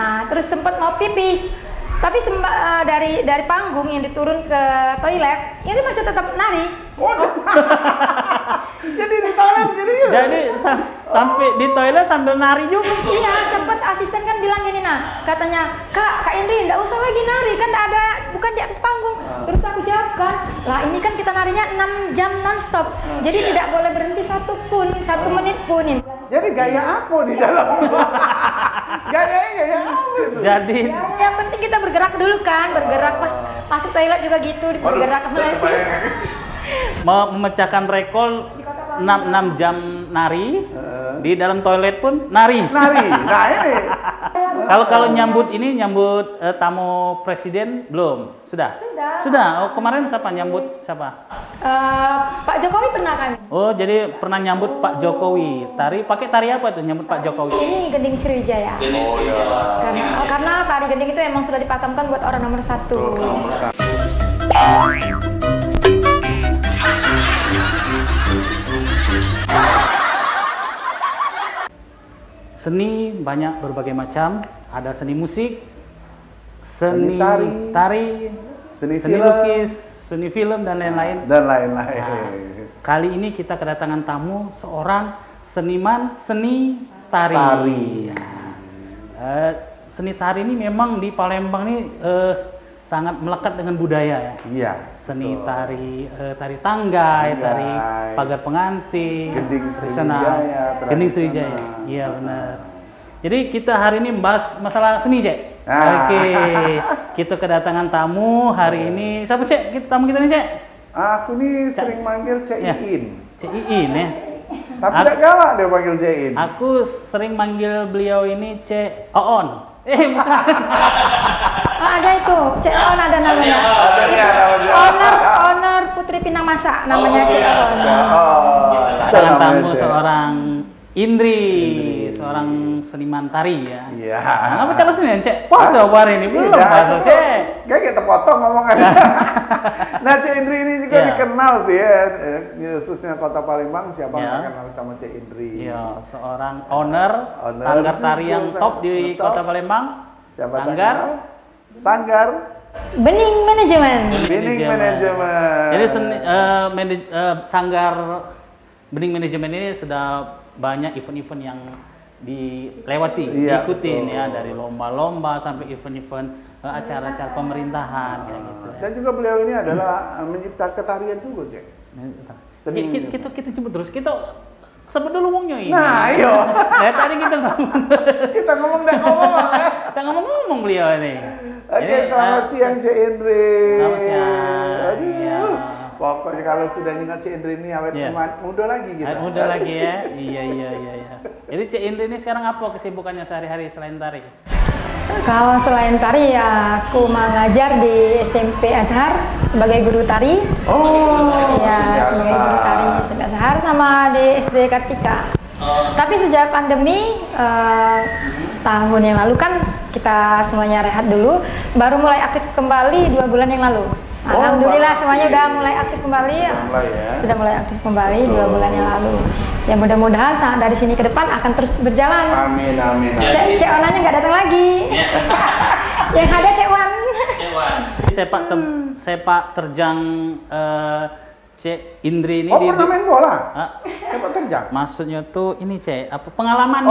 Nah, terus sempat mau pipis. Tapi dari panggung yang diturun ke toilet, ini masih tetap nari. Jadi di toilet Jadi sampai di toilet sambil nari juga. Iya, sempat asisten kan bilang gini, nah katanya Kak Indri nggak usah lagi nari kan ada bukan di atas panggung. Terus aku jawab kan, lah ini kan kita narinya 6 jam nonstop, jadi tidak boleh berhenti satu menit pun. Jadi gaya apa di dalam? Gaya apa itu? Jadi Yang penting kita bergerak dulu kan, bergerak pas masuk toilet juga gitu, bergerak kemana sih? memecahkan rekor 6 jam nari di dalam toilet pun nari. Nah ini. Kalau nyambut tamu presiden belum? Sudah. Oh, kemarin nyambut siapa? Pak Jokowi pernah kan? Oh, jadi pernah nyambut Pak Jokowi. Pakai tari apa tuh nyambut Pak Jokowi? Ini Gending Sriwijaya. Karena tari gending itu emang sudah dipakamkan buat orang nomor 1. Seni banyak berbagai macam, ada seni musik, seni tari, seni lukis, seni film dan lain-lain. Nah, kali ini kita kedatangan tamu seorang seniman seni tari. Seni tari ini memang di Palembang ini sangat melekat dengan budaya ya. Iya. Seni tari tanggai, tari pagar pengantin, Gending Sriwijaya. Iya benar. Jadi kita hari ini membahas masalah seni, Cek. Oke. Kita kedatangan tamu hari ini. Siapa, Cek? Tamu kita nih, Cek? Aku nih sering manggil Cek Iin. Cek Iin ya. Tapi tidak galak dia panggil Cek Iin. Aku sering manggil beliau ini Cek Oon. Bukan. Ada itu, Cek Oon ada namanya. Owner Putri Pinang Masak namanya Cek Oon. Kedatangan tamu seorang Indri, seorang seniman tari ya. Iya. Apa cara sini, Cek? Pas hari ini belum pas, Cek. Kayak kita potong ngomongannya. Nah, Cek Indri ini juga dikenal sih ya, khususnya Kota Palembang. Siapa nggak kenal sama Cek Indri? Iya, seorang owner sanggar tari yang top di Kota Palembang. Siapa Sanggar Bening Manajemen. Jadi sanggar Bening Manajemen ini sudah banyak event-event yang diikutin ya, dari lomba-lomba sampai event-event acara-acara pemerintahan kayak gitu. Dan juga beliau ini adalah mencipta ketarian juga, Cek. Kita coba terus kita sebut dulu ngomongnya ini. Nah, iyo. Tadi kita ngomong beliau ini. Oke, selamat siang Cek Indri. Selamat siang. Aduh. Ya. Pokoknya kalau sudah ingat Cek Indri ini awet muda lagi gitu. Awet muda lagi ya. Iya. Jadi Cek Indri ini sekarang apa kesibukannya sehari-hari selain tari? Kalau selain tari ya aku mengajar di SMP Azhar sebagai guru tari. Iya, sebagai guru tari di SMP Azhar sama di SD Kartika. Tapi sejak pandemi setahun yang lalu kan kita semuanya rehat dulu, baru mulai aktif kembali 2 bulan yang lalu. Alhamdulillah semuanya udah mulai aktif kembali. Sudah mulai aktif kembali 2 bulan yang lalu. Ya mudah-mudahan dari sini ke depan akan terus berjalan. Amin. Cek Onanya nggak datang lagi. Yang ada Cek Wan. Sepak terjang Cek Indri ini. Pernah main bola? Sepak terjang? Maksudnya tuh ini Cek, pengalaman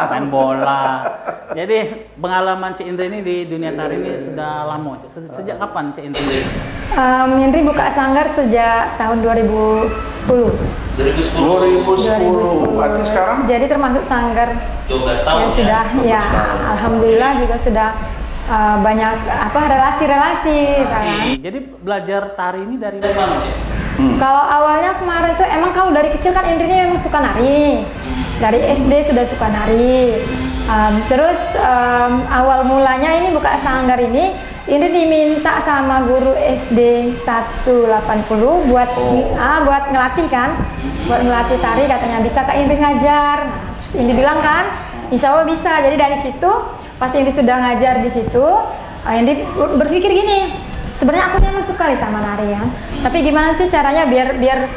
main bola. Jadi pengalaman Cek Indri ini di dunia tari ini sudah lama. Sejak kapan Cek Indri? Indri buka sanggar sejak tahun 2010. 2010. Berarti sekarang? Jadi termasuk sanggar 12 tahun yang sudah ya alhamdulillah juga sudah banyak relasi-relasi. Jadi belajar tari ini dari mana, Cek? Kalau awalnya kemarin tuh emang kalau dari kecil kan Indri ini memang suka nari. Dari SD sudah suka nari. Terus awal mulanya ini buka sanggar ini Indri diminta sama guru SD 180 buat ngelatih kan. Buat ngelatih tari katanya bisa Kak Indri ngajar. Terus Indri bilang kan, insya Allah bisa. Jadi dari situ pas Indri sudah ngajar di situ, Indri berpikir gini, sebenarnya aku memang suka sama nari ya. Tapi gimana sih caranya biar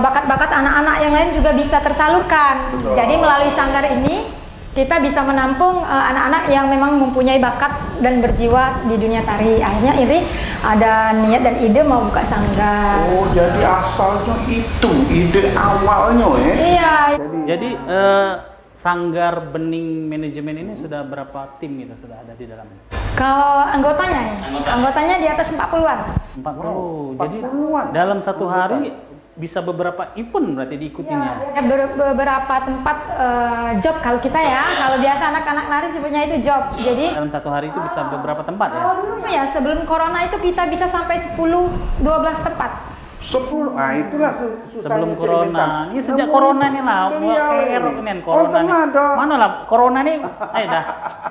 bakat-bakat anak-anak yang lain juga bisa tersalurkan. Jadi melalui sanggar ini kita bisa menampung anak-anak yang memang mempunyai bakat dan berjiwa di dunia tari. Akhirnya Indri ada niat dan ide mau buka sanggar. Oh, jadi asalnya itu ide awalnya ya? Iya. Jadi Sanggar Bening Manajemen ini sudah berapa tim itu sudah ada di dalamnya? Kalau anggotanya anggotanya di atas 40-an. 40. Oh, Jadi 40-an. dalam satu hari bisa beberapa event berarti diikutinya. Ya, beberapa tempat job kalau kita ya. Kalau biasa anak-anak nari sebutnya itu job. Jadi Dalam satu hari itu bisa beberapa tempat ya? kalau dulu ya sebelum corona itu kita bisa sampai 10-12 tempat. 10. Nah, itulah susahnya Sebelum Cik corona. Bintang. Ini sejak corona nih lah. Beliau Ini corona nih. ada. Mana lah corona nih? Dah.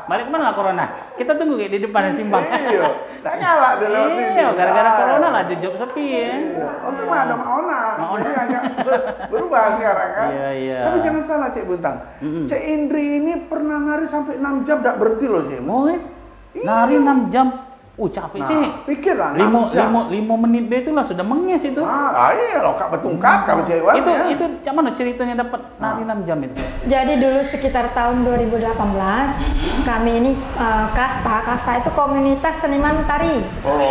Balik kemana lah corona? Kita tunggu kayak di depan Simbang. Iya. Tak nyala dia lewat sini. Iya, gara-gara corona lah di job sepi ya. Iya. Untung ada Maona. Maona. Jadi agak berubah sekarang kan. Iya, iya. Tapi jangan salah Cik Bintang. Cik Indri ini pernah nari sampai 6 jam tak berhenti loh Cik. Mois, nari 6 jam. Capek sih. Pikirlah 6 jam. 5 menit be itu lah sudah menges itu. Iya loh Kak betungkat kalau cewek. Itu cak mana ceritanya dapat nari 6 jam itu? Jadi dulu sekitar tahun 2018 kami ini Kasta itu komunitas seniman tari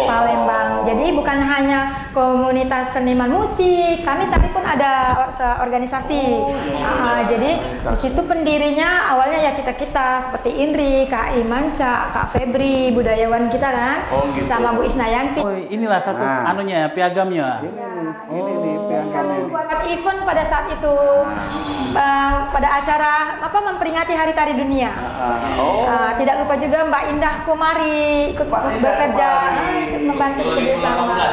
Palembang. Jadi bukan hanya komunitas seniman musik, kami tari pun ada organisasi. Jadi di situ pendirinya awalnya ya kita seperti Indri, Kak Imanca, Kak Febri, budayawan kita kan. Gitu. Sama Bu Isnayanti. Oh, inilah satu anunya, piagamnya. Ini nih piagam ini. Buat event pada saat itu pada acara memperingati Hari Tari Dunia. Tidak lupa juga Mbak Indah Kumari ikut bekerja, ikut membantu kerjasama.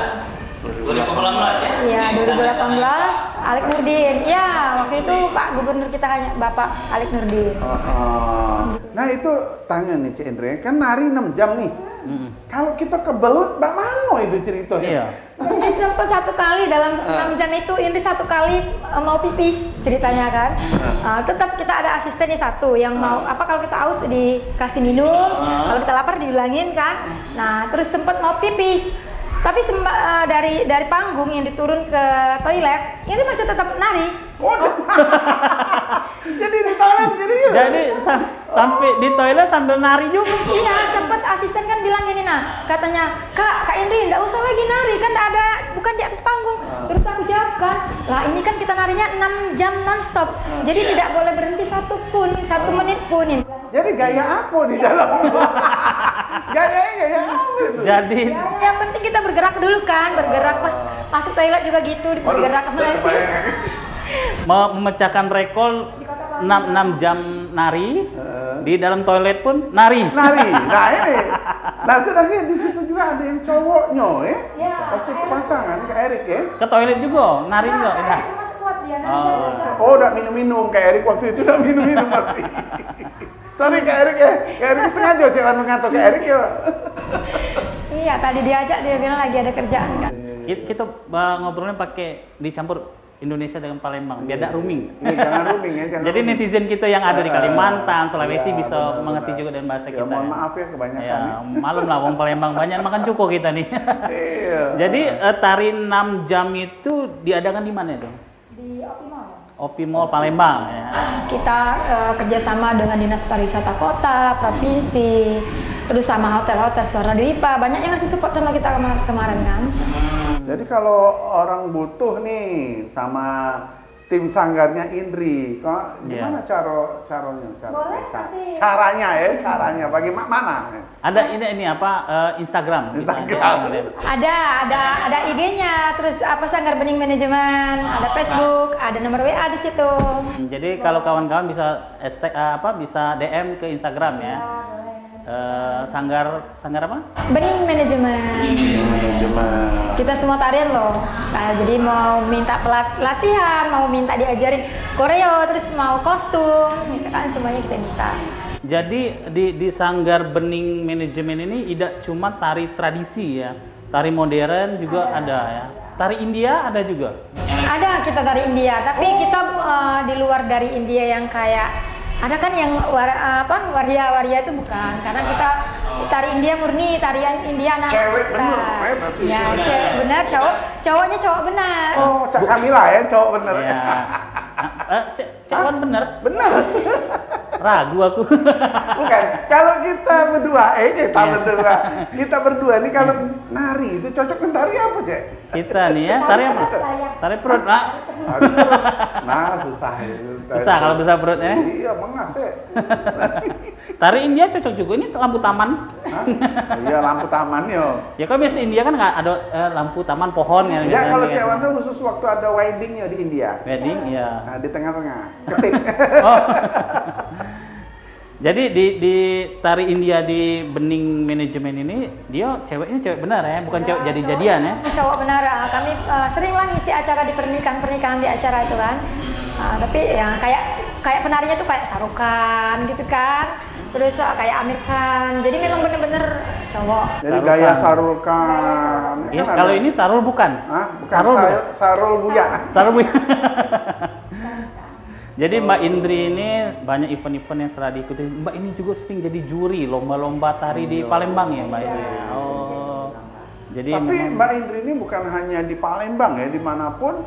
2018 ya? Iya, 2018 Alik Nurdin. Iya, waktu itu Pak Gubernur kita hanya Bapak Alik Nurdin. Nah itu tanya nih Cik Indri, kan nari 6 jam nih. Kalau kita kebelut, bagaimana itu ceritanya? Iya. Jadi sempat satu kali dalam 6 jam itu Indri satu kali mau pipis ceritanya kan. Tetap kita ada asisten nih satu yang mau kalau kita haus dikasih minum, kalau kita lapar diulangin kan. Nah terus sempat mau pipis. Tapi dari panggung yang diturun ke toilet, ini masih tetap nari. Jadi di toilet Jadi sampai di toilet sambil nari juga. Iya, sempat asisten kan bilang gini, katanya, Kak Indri nggak usah lagi nari, kan bukan di atas panggung. Terus aku jawab kan, lah ini kan kita narinya 6 jam non-stop, jadi tidak boleh berhenti satu menit pun. Jadi gaya apa di dalam? Gaya apa itu? Jadi yang penting kita bergerak dulu kan, bergerak pas masuk toilet juga gitu, bergerak kemana sih? memecahkan rekor 6 jam nari, di dalam toilet pun nari. Nah ini. Nah sedangkan di situ juga ada yang cowoknya waktu itu pasangan Kak Erik ya. Ke toilet juga, nari juga. Nah. Oh udah minum-minum Kak Erik waktu itu udah minum-minum pasti. Sorry Kak Erik ya. Kak Erik sengaja cewek mengatur Kak Erik ya. Iya, tadi diajak dia bilang lagi ada kerjaan kan. Kita ngobrolnya pakai dicampur Indonesia dengan Palembang, biar tidak rooming. Jangan rooming ya. Jadi netizen kita yang ada di Kalimantan, Sulawesi bisa mengerti juga dengan bahasa kita. Mohon maaf ya kebanyakan. Ya, malum lah, wong Palembang banyak makan cuko kita nih. Iya. Jadi tari 6 jam itu diadakan di mana itu? Di Optimal. Optimal Palembang ya. Kita kerjasama dengan Dinas Pariwisata Kota, Provinsi, terus sama hotel-hotel Suara Dwipa, banyak yang ngasih support sama kita kemarin kan. Jadi kalau orang butuh nih sama tim sanggarnya Indri, kok gimana caranya? Caranya bagaimana? Ada ini Instagram. Ada IG-nya, terus Sanggar Bening Manajemen, ada Facebook, ada nomor WA di situ. Jadi kalau kawan-kawan bisa bisa DM ke Instagram ya. Sanggar apa? Bening Manajemen. Kita semua tarian loh. Jadi mau minta latihan, mau minta diajarin koreo, terus mau kostum, gitu kan semuanya kita bisa. Jadi di Sanggar Bening Manajemen ini tidak cuma tari tradisi ya, tari modern juga ada ya. Tari India ada juga. Ada kita tari India, tapi kita di luar dari India yang kayak ada kan yang waria itu bukan, karena kita tari India murni, tarian India anak Cewek bener, ya cewek bener, cowoknya cowok benar. Oh, Cak Kamila ya, cowok bener. Ya. Cewek bener. Bener. Ragu aku. Bukan, kalau kita berdua nih kalau nari itu cocok dengan tari apa, Cek? Kita nih ya, tari apa? Tari perut, Pak. Aduh, nah susah itu. Susah kalau besar perutnya. Iya, mengas ya. Tari India cocok juga, ini lampu taman. Hah? Iya, lampu taman yo. Ya kan biasa India kan nggak ada lampu taman pohon ya. Ya kalau cewek tuh khusus waktu ada weddingnya di India. Wedding, ya. Nah, di tengah-tengah, ketip. Oh. Jadi di tari India di Bening Manajemen ini dia ceweknya cewek benar ya, bukan cewek jadi-jadian ya. Cowok benar, kami sering lah ngisi acara di pernikahan di acara itu kan. Tapi ya kayak penarinya tuh kayak Sarukan gitu kan. Terus kayak Amir Khan. Jadi memang bener-bener cowok. Jadi gaya Sarukan. Ini, kalau ini Sarul bukan? Hah? Bukan Sarul bukan? Sarul Buya. Sarul Buya. Jadi Mbak Indri ini banyak event-event yang setelah diikuti. Mbak ini juga sering jadi juri lomba-lomba tari di Palembang ya Mbak Indri. Oh. Jadi tapi memang Mbak Indri ini bukan hanya di Palembang ya, dimanapun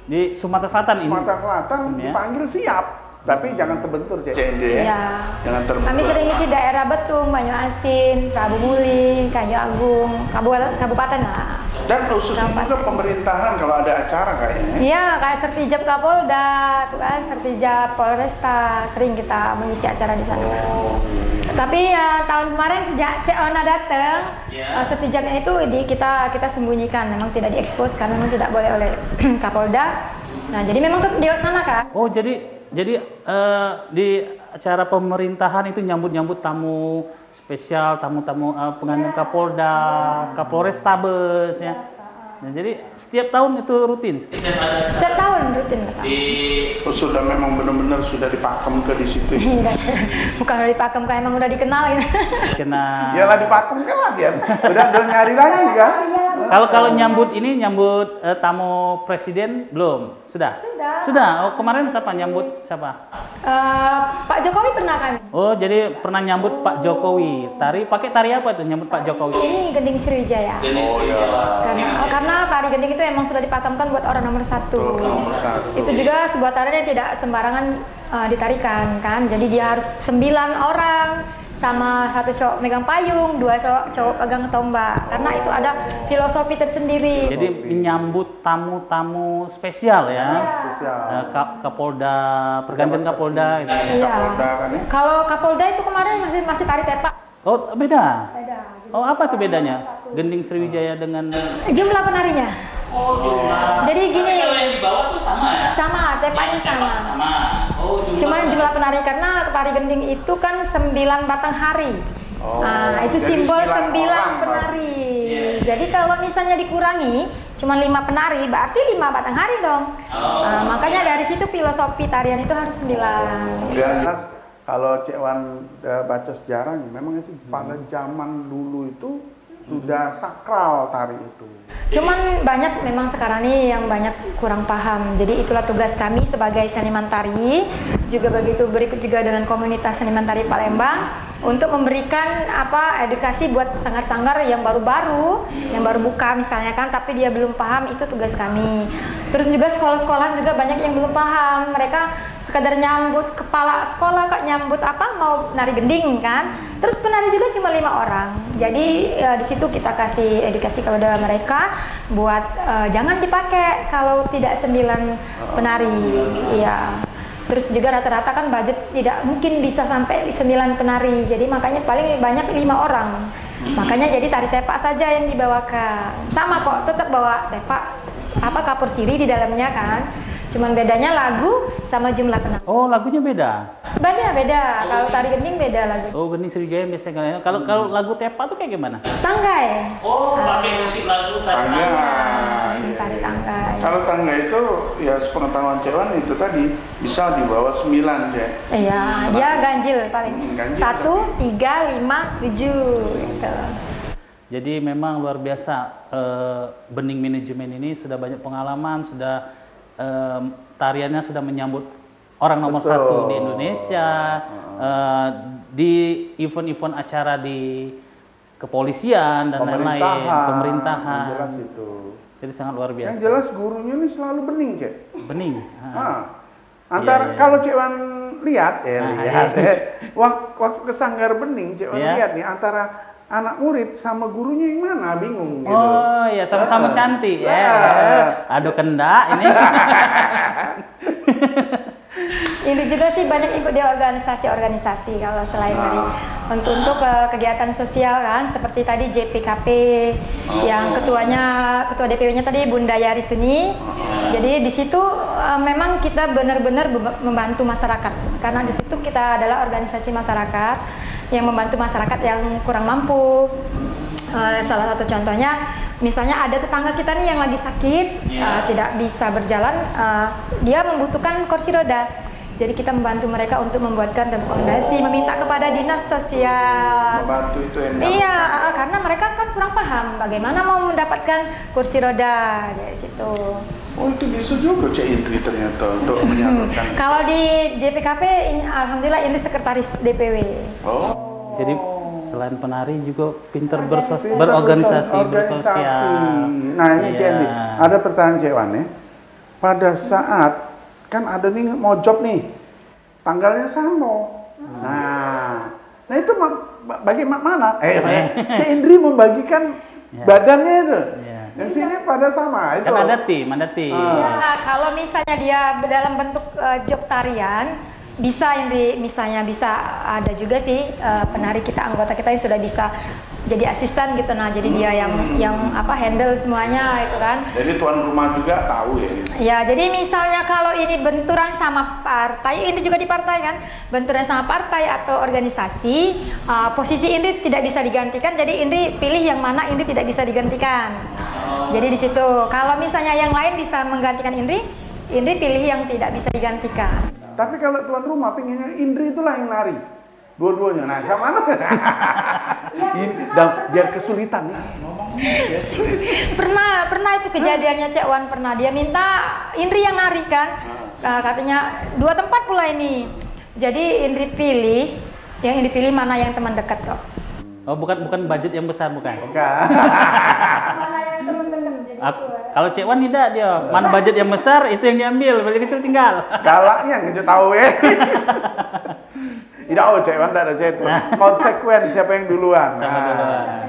di Sumatera Selatan ini. Sumatera Selatan Ya. dipanggil siap. Tapi jangan terbentur, Cek Indri ya. Iya. Jangan terbentur. Kami sering ngisi daerah Betung, Banyuasin, Prabu Muli, Kayu Agung, kabupaten lah. Dan khususnya juga pemerintahan kalau ada acara kayaknya. Iya, kayak Sertijab Kapolda, tuh kan, Sertijab Polresta, sering kita mengisi acara di sana. Tapi ya tahun kemarin sejak Cek Ona datang, Sertijabnya itu kita sembunyikan, memang tidak diekspos karena memang tidak boleh oleh Kapolda. Nah, jadi memang tetap dilaksanakan. Oh, jadi di acara pemerintahan itu nyambut tamu spesial, tamu-tamu pengantin Kapolda, Kapolrestabes ya. Nah, jadi setiap tahun itu rutin. Setiap tahun rutin Pak. Sudah memang benar-benar sudah dipakem ke di situ. Bukan udah dipakem, kayak emang udah dikenal gitu. Kena. Iyalah dipakem kan latihan. Udah nyari lagi kan? Kalau nyambut tamu presiden belum? Sudah. Oh, kemarin nyambut siapa? Pak Jokowi pernah kan? Oh, jadi pernah nyambut Pak Jokowi. Pakai tari apa tuh nyambut Pak Jokowi? Ini Gending Sriwijaya. Karena tari gending itu emang sudah dipakamkan buat orang nomor satu. Itu juga sebuah tarian yang tidak sembarangan ditarikan kan. Jadi dia harus 9 orang sama 1 cowok megang payung, 2 cowok pegang tombak. Karena itu ada filosofi tersendiri. Jadi menyambut tamu-tamu spesial ya. Spesial. Kapolda, pergantian Kapolda gitu. Iya. Kapolda kan ya? Kalau Kapolda itu kemarin masih tari tepak. Oh, beda. Beda. Oh, apa tuh bedanya? Gending Sriwijaya dengan Jumlah penarinya. Oh, jumlah. Jadi gini. Kalau yang di bawah tuh sama ya? Sama, tepaknya sama. Sama. Oh, Cuman jumlah penari karena tari gending itu kan 9 batang hari. Nah, itu jadi simbol 9 9 orang, penari. Iya. Jadi kalau misalnya dikurangi cuma 5 penari, berarti 5 batang hari dong. Nah, makanya dari situ filosofi tarian itu harus 9. Jelas kalau Cek Wan baca sejarahnya, memang itu pada zaman dulu itu sudah sakral tari itu. Cuman banyak memang sekarang nih yang banyak kurang paham. Jadi itulah tugas kami sebagai seniman tari. Juga begitu berikut juga dengan komunitas seniman tari Palembang untuk memberikan edukasi buat sanggar-sanggar yang baru-baru, yang baru buka misalnya kan, tapi dia belum paham, itu tugas kami. Terus juga sekolah-sekolahan juga banyak yang belum paham. Mereka sekadar nyambut kepala sekolah nyambut mau nari gending kan. Terus penari juga cuma 5 orang. Jadi di situ kita kasih edukasi kepada mereka buat jangan dipakai kalau tidak 9 penari. Iya. Terus juga rata-rata kan budget tidak mungkin bisa sampai 9 penari. Jadi makanya paling banyak 5 orang. Makanya jadi tari tepak saja yang dibawakan. Sama kok, tetap bawa tepak kapur siri di dalamnya kan. Cuman bedanya lagu sama jumlah penari. Oh, lagunya beda. Beda. Kalau tari gending beda lagu. Oh, Gending Sriwijaya biasanya. Kalau lagu tepak tuh kayak gimana? Tanggai. Oh, pakai musik lagu tari. Tari tanggai. Kalau tangga itu ya sepengetahuan Cek Wan itu tadi bisa di bawah 9 ya. Iya, dia ganjil paling. Ganjil. 1, 3, 5, 7 gitu. Jadi memang luar biasa. Bening Manajemen ini sudah banyak pengalaman, sudah tariannya sudah menyambut orang nomor Betul. 1 di Indonesia, di event-event acara di kepolisian dan lain-lain, pemerintahan. Yang jelas itu. Jadi sangat luar biasa. Yang jelas gurunya ini selalu bening, Cek. Bening. Antara Iya. kalau Cek Wan lihat lihat. Waktu ke Sanggar Bening, Cek Wan lihat nih antara anak murid sama gurunya yang mana, bingung gitu. Oh iya, sama-sama cantik ya. Aduh kendak ini. Ini juga sih banyak ikut di organisasi-organisasi kalau selain dari untuk kegiatan sosial kan, seperti tadi JPKP yang ketua DPW-nya tadi Bunda Yari Suni. Jadi di situ memang kita benar-benar membantu masyarakat karena di situ kita adalah organisasi masyarakat yang membantu masyarakat yang kurang mampu. Salah satu contohnya, misalnya ada tetangga kita nih yang lagi sakit, tidak bisa berjalan, dia membutuhkan kursi roda. Jadi kita membantu mereka untuk membuatkan rekomendasi, meminta kepada dinas sosial. Membantu itu enak. Iya, karena mereka kan kurang paham bagaimana mau mendapatkan kursi roda dari situ. Oh itu bisa juga Cek Indri ternyata untuk menyalurkan. Kalau di JPKP, alhamdulillah ini sekretaris DPW. Oh. Jadi selain penari juga pinter berorganisasi, bersosial. Nah ini Cek Indri, ada pertanyaan Cek Wan ya. Pada saat kan ada nih mau job nih, tanggalnya sama. Nah itu bagaimana? Cek Indri membagikan badannya itu. Yang sini pada sama itu. Kan ada tim. Ya, kalau misalnya dia dalam bentuk job tarian, bisa Indri, misalnya bisa ada juga sih penari kita, anggota kita yang sudah bisa jadi asisten gitu. Nah, jadi dia yang handle semuanya itu kan. Jadi tuan rumah juga tahu ya. Ya, jadi misalnya kalau ini benturan sama partai, ini juga di partai kan, benturan sama partai atau organisasi, posisi Indri tidak bisa digantikan. Jadi Indri pilih yang mana Indri tidak bisa digantikan. Jadi di situ. Kalau misalnya yang lain bisa menggantikan Indri pilih yang tidak bisa digantikan. Tapi kalau tuan rumah pinginnya Indri itulah yang nari. Dua-duanya. Nah, sama mana? Biar kesulitan nih. Ngomongnya sulit. Pernah itu kejadiannya Cek Wan, pernah dia minta Indri yang nari kan. Katanya 2 tempat pula ini. Jadi Indri pilih, yang Indri pilih mana yang teman dekat kok. Oh, bukan budget yang besar bukan? Bukan. Mana yang teman-teman jadi kalau Cek Wan tidak dia, mana budget yang besar itu yang diambil, budget kecil tinggal. Galaknya nggak tahu ya. Tidak, Cek Wan tidak ada itu. Konsekuen siapa yang duluan.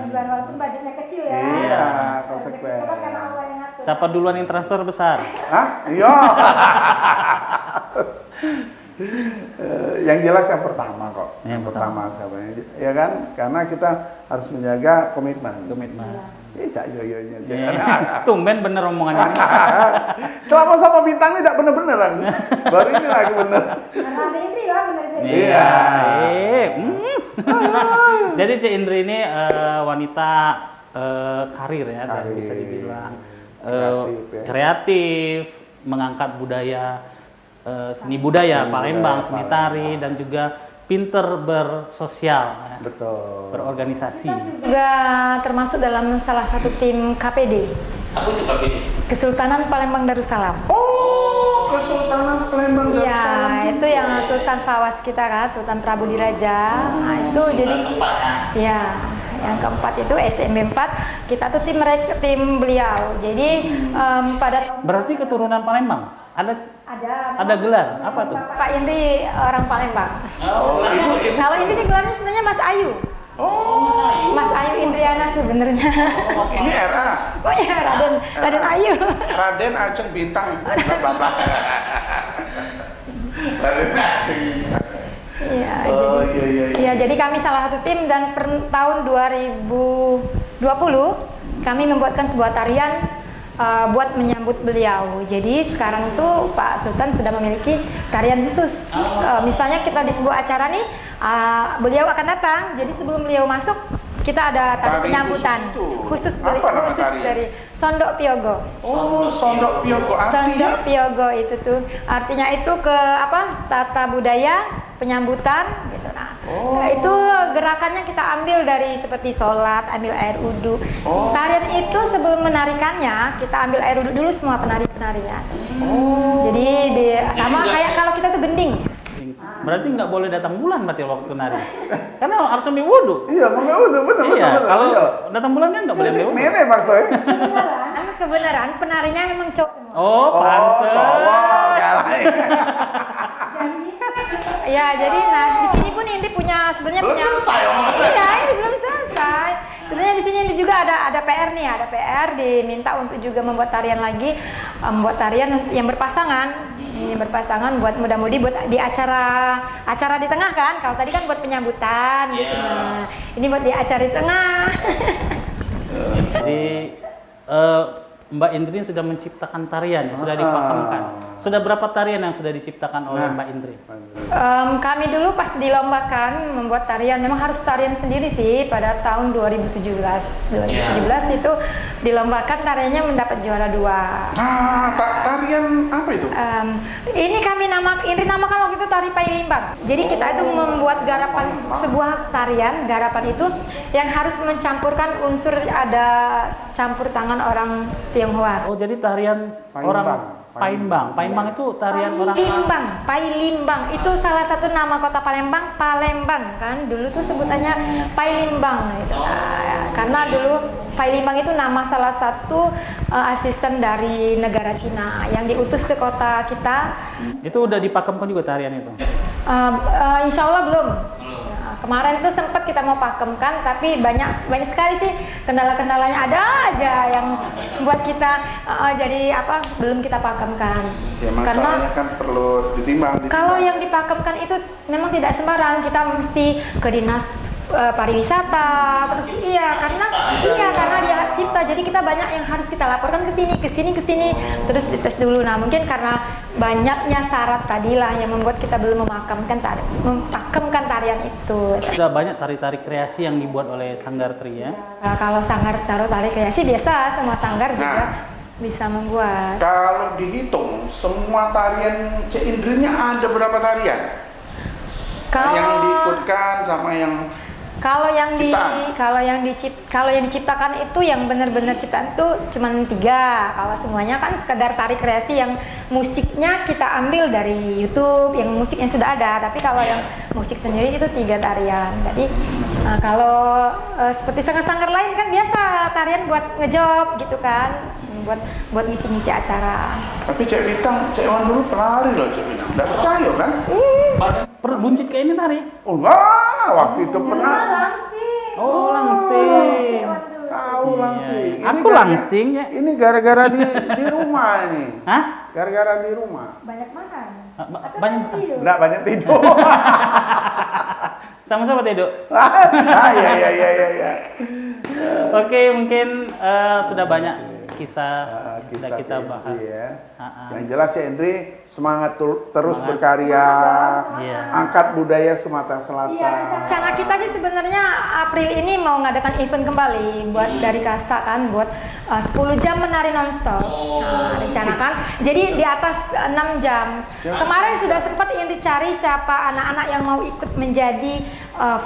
walaupun budgetnya kecil ya. Iya, konsekuen. Siapa duluan yang transfer besar? Hah? Iya. Yang jelas yang pertama kok. Yang pertama siapa ya kan? Karena kita harus menjaga komitmen. Cak yoyonya. Tumben bener omongannya. Selama sama bintang tidak bener-bener kan? Baru ini lagi bener. Karena ada Indri lah bener jadi. Iya. Jadi Cek Indri ini wanita karir ya, dan bisa dibilang kreatif, mengangkat budaya, seni budaya Palembang, seni tari, dan juga pinter bersosial, betul, berorganisasi. Juga termasuk dalam salah satu tim KPD. Apa itu KPD? Kesultanan Palembang Darussalam. Oh, Kesultanan Palembang Darussalam. Iya, itu yang Sultan Fawaz kita kan, Sultan Prabu Diraja. Nah, itu jadi ya, yang keempat itu SMB 4, kita tuh tim beliau. Jadi berarti keturunan Palembang? Ada gelar apa tuh? Pak Indri orang Palembang. Oh, ibu. Kalau Indri gelarnya sebenarnya Mas Ayu. Oh, Mas Ayu Indriana sebenarnya. Ini RA. Oh ya, Raden Ayu. Raden Ajeng Bintang. Bapak. Raden Ajeng. Iya, iya. Jadi kami salah satu tim dan tahun 2020 kami membuatkan sebuah tarian buat menyambut beliau. Jadi sekarang tuh Pak Sultan sudah memiliki tarian khusus. Misalnya kita di sebuah acara nih, beliau akan datang. Jadi sebelum beliau masuk, kita ada tari penyambutan khusus dari Sondok Piogo. Oh, Sondok Piogo. Sondok Piogo itu tuh artinya itu tata budaya penyambutan gitu. Nah, itu gerakannya kita ambil dari seperti sholat, ambil air wudhu. Tarian itu sebelum menarikannya kita ambil air wudhu dulu semua penari-penarian. Jadi sama kayak kalau kita tuh gending. Berarti nggak boleh datang bulan berarti waktu nari. Karena harus ambil wudhu. Iya, ambil wudhu, benar. Iya, kalau datang bulan kan nggak boleh ambil wudhu. Mene maksudnya. Kebenaran penarinya memang cowok. Oh, pantes. Cowok, Ya, jadi nah di sini pun Indri punya sebenarnya Belum punya. selesai omongannya. Iya, ini belum selesai. Sebenarnya di sini Indri juga ada PR nih, ada PR diminta untuk juga membuat tarian lagi, membuat tarian yang berpasangan. Yang berpasangan buat muda-mudi buat di acara di tengah kan. Kalau tadi kan buat penyambutan gitu. Nah, ini buat di acara di tengah. Jadi Mbak Indri sudah menciptakan tarian, sudah dipakemkan. Sudah berapa tarian yang sudah diciptakan oleh Mbak Indri? Kami dulu pas dilombakan membuat tarian, memang harus tarian sendiri sih pada tahun 2017. 2017 itu dilombakan tariannya mendapat juara 2. Tarian apa itu? Ini Indri namakan waktu itu tari Pailimbang. Jadi kita itu membuat garapan sebuah tarian, garapan itu yang harus mencampurkan unsur ada campur tangan orang Tionghoa. Oh, jadi tarian orang Paimbang. Paimbang itu tarian orang Pailimbang itu salah satu nama kota Palembang, Palembang kan. Dulu tuh sebutannya Pailimbang gitu. Karena dulu Pailimbang itu nama salah satu asisten dari negara Cina yang diutus ke kota kita. Itu udah dipakemkan juga tarian itu? Insya Allah belum. Kemarin tuh sempat kita mau pakemkan, tapi banyak sekali sih kendala-kendalanya, ada aja yang buat kita jadi belum kita pakemkan. Ya, masalahnya kan perlu ditimbang. Kalau yang dipakemkan itu memang tidak sembarang, kita mesti ke dinas pariwisata, terus karena dia hak cipta, jadi kita banyak yang harus kita laporkan ke sini, terus dites dulu. Nah mungkin karena banyaknya syarat tadilah yang membuat kita belum mempakemkan tarian itu. Sudah banyak tari-tari kreasi yang dibuat oleh Sanggar Tri ya? Kalau Sanggar tari kreasi biasa, semua sanggar juga bisa membuat. Kalau dihitung semua tarian Cik Indrinya ada berapa tarian? Yang diikutkan sama yang kalau yang diciptakan itu yang benar-benar ciptaan itu cuma 3. Kalau semuanya kan sekedar tari kreasi yang musiknya kita ambil dari YouTube, yang musiknya sudah ada. Tapi kalau yang musik sendiri itu 3 tarian. Jadi kalau seperti sanggar-sanggar lain kan biasa tarian buat ngejob gitu kan, buat ngisi-ngisi acara. Tapi Cik Bintang, Cik Wan dulu penari loh Cik Bintang. Nggak percaya kan? Buncit kayak ini tari? Oh enggak, waktu itu pernah. Oh, langsing. Tahu langsing. Aku langsing ya. Ini gara-gara di rumah ini. Hah? Gara-gara di rumah. Banyak makan. Banyak Enggak banyak tidur. Sama-sama tidur. Iya. Oke, mungkin sudah banyak kisah sudah kita bahas. Ya. Yang jelas ya Indri semangat terus berkarya, angkat budaya Sumatera Selatan. Iya, rencana kita sih sebenarnya April ini mau ngadakan event kembali buat dari Kasta kan, buat 10 jam menari nonstop. Rencanakan. Jadi di atas 6 jam. Kemarin sudah sempat Indri cari siapa anak-anak yang mau ikut menjadi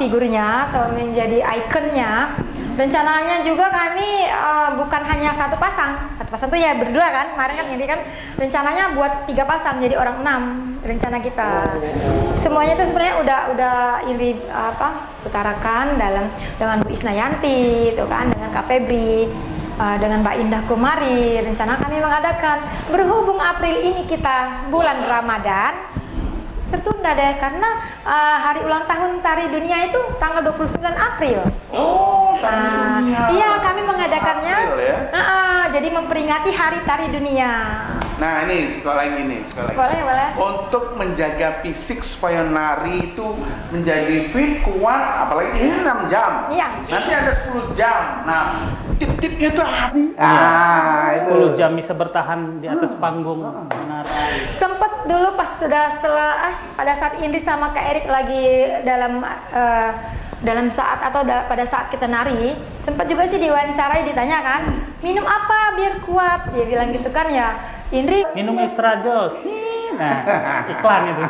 figurnya atau menjadi ikonnya. Rencananya juga kami bukan hanya satu pasang tuh ya berdua kan, kemarin kan ini kan rencananya buat 3 pasang jadi orang 6 rencana kita. Semuanya itu sebenarnya udah Indri utarakan dengan Bu Isnayanti itu kan, dengan Kak Febri, dengan Mbak Indah Kumari. Rencana kami mengadakan, berhubung April ini kita bulan Ramadan, tertunda deh karena hari ulang tahun Tari Dunia itu tanggal 29 April. Oh, Tari Dunia. Iya, kami mengadakannya. April, ya? Jadi memperingati Hari Tari Dunia. Nah, ini sekolah ini. Boleh. Untuk menjaga fisik supaya nari itu menjadi fit, kuat, apalagi ini 6 jam. Iya. Nanti ada 10 jam. Nah, tip-tipnya itu apa sih? Itu 10 jam bisa bertahan di atas panggung menari. Sempet dulu pas pada saat Indri sama Kak Erik lagi dalam saat atau pada saat kita nari, sempat juga sih diwawancarai, ditanyakan minum apa biar kuat, dia bilang gitu kan ya. Indri minum extra jos. Nah, iklan itu.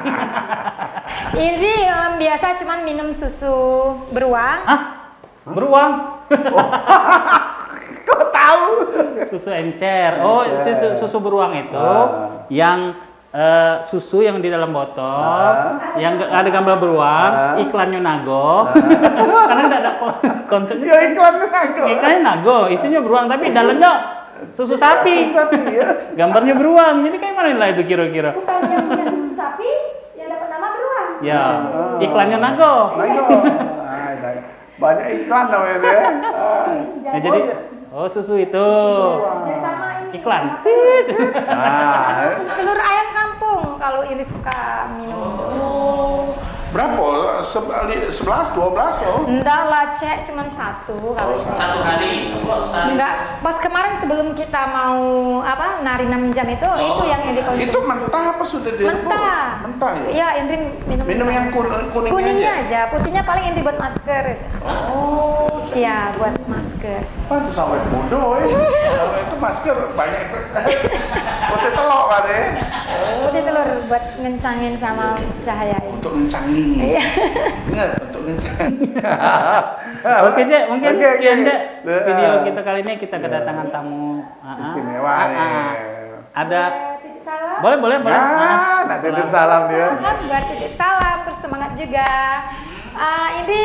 Indri biasa cuman minum susu beruang. Beruang? Kok tahu? Susu encer. Oh, susu beruang itu yang susu yang di dalam botol, yang ada gambar beruang, iklannya Nago, karena tidak ada konsepnya. Ya iklannya Nago. Iklannya Nago, isinya beruang tapi dalamnya susu sapi. Ya. Gambarnya beruang. Jadi kayak mana lah itu kira-kira? Bukan yang punya susu sapi yang dapat nama beruang. Ya, iklannya Nago. Nago. Banyak iklan namanya itu ya. Nah, jadi susu itu Jadi sama ini. iklan. Telur ayam kampung kalau Indri suka minum. Berapa? 11, 12 oh? Enggak lah, Cek, cuman satu kalau itu. Satu hari. Enggak, pas kemarin sebelum kita mau nari 6 jam itu yang Indri konsumsi. Itu mentah apa sudah direbus? Mentah. Mentah ya? Iya, Indri minum Minum mentah. yang kuningnya Kuningnya aja, putihnya paling Indri buat masker. Oh. Iya, buat masker. Itu sampai bodoh ya. Itu masker banyak. Putih telur kan ya? Putih telur buat ngencangin sama cahaya. Untuk ngencangin. Iya. Ingat, untuk ngencangin. Oke, Cek, mungkin sekian, Cek. Oke. Video kita kali ini kita kedatangan tamu Istimewa nih. Ada Titip salam. boleh. Nak titip salam dia. Buat titip salam, terus semangat juga. Ini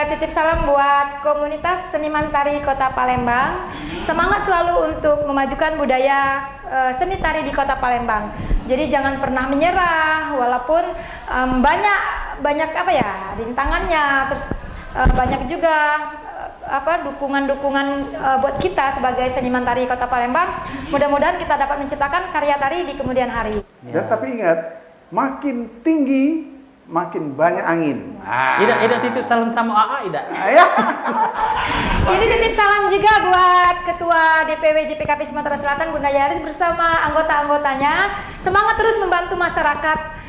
titip salam buat komunitas seniman tari Kota Palembang. Semangat selalu untuk memajukan budaya seni tari di Kota Palembang. Jadi jangan pernah menyerah, walaupun banyak rintangannya. Terus banyak juga dukungan-dukungan buat kita sebagai seniman tari Kota Palembang. Mudah-mudahan kita dapat menciptakan karya tari di kemudian hari. Dan tapi ingat, makin tinggi makin banyak angin. Ida titip salam sama AA, Ida. Ini titip salam juga buat Ketua DPW JPKP Sumatera Selatan Bunda Yaris bersama anggota-anggotanya. Semangat terus membantu masyarakat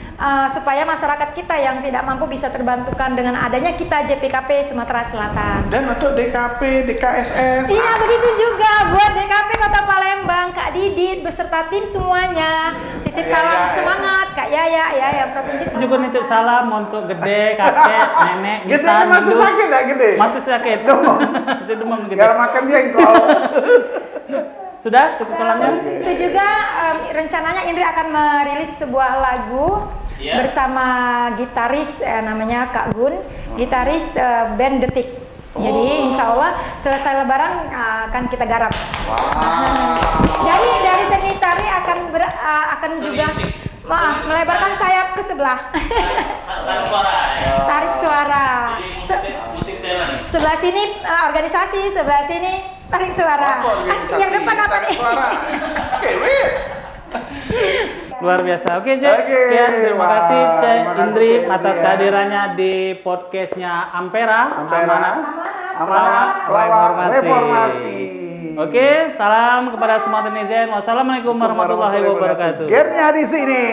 supaya masyarakat kita yang tidak mampu bisa terbantukan dengan adanya kita JPKP Sumatera Selatan. Dan untuk DKP, DKSS. Iya, begitu juga buat DKP Kota Palembang, Kak Didit beserta tim semuanya. Titip salam semangat Kak Yaya yang provinsi. Juga nitip salam untuk gede, kakek, nenek, Gede Nisan, masih Induk. sakit enggak gede? Masih sakit. Masih demam gede. Gak makan jengkol. Sudah titip salamnya? Itu juga rencananya Indri akan merilis sebuah lagu bersama gitaris namanya Kak Gun, gitaris band Detik. Jadi insya Allah selesai Lebaran akan kita garap. Jadi dari seni tari akan juga melebarkan sayap ke sebelah. Tarik suara. Tarik suara. Putih talent. Sebelah sini organisasi, sebelah sini tarik suara. Yang depan apa nih? Luar biasa. Oke, Cek. Sekian. Terima kasih, Cek Indri atas kehadirannya di podcastnya Ampera. Amanah Reformasi. Oke, salam kepada semua netizen. Wassalamualaikum warahmatullahi wabarakatuh. Gernya di sini.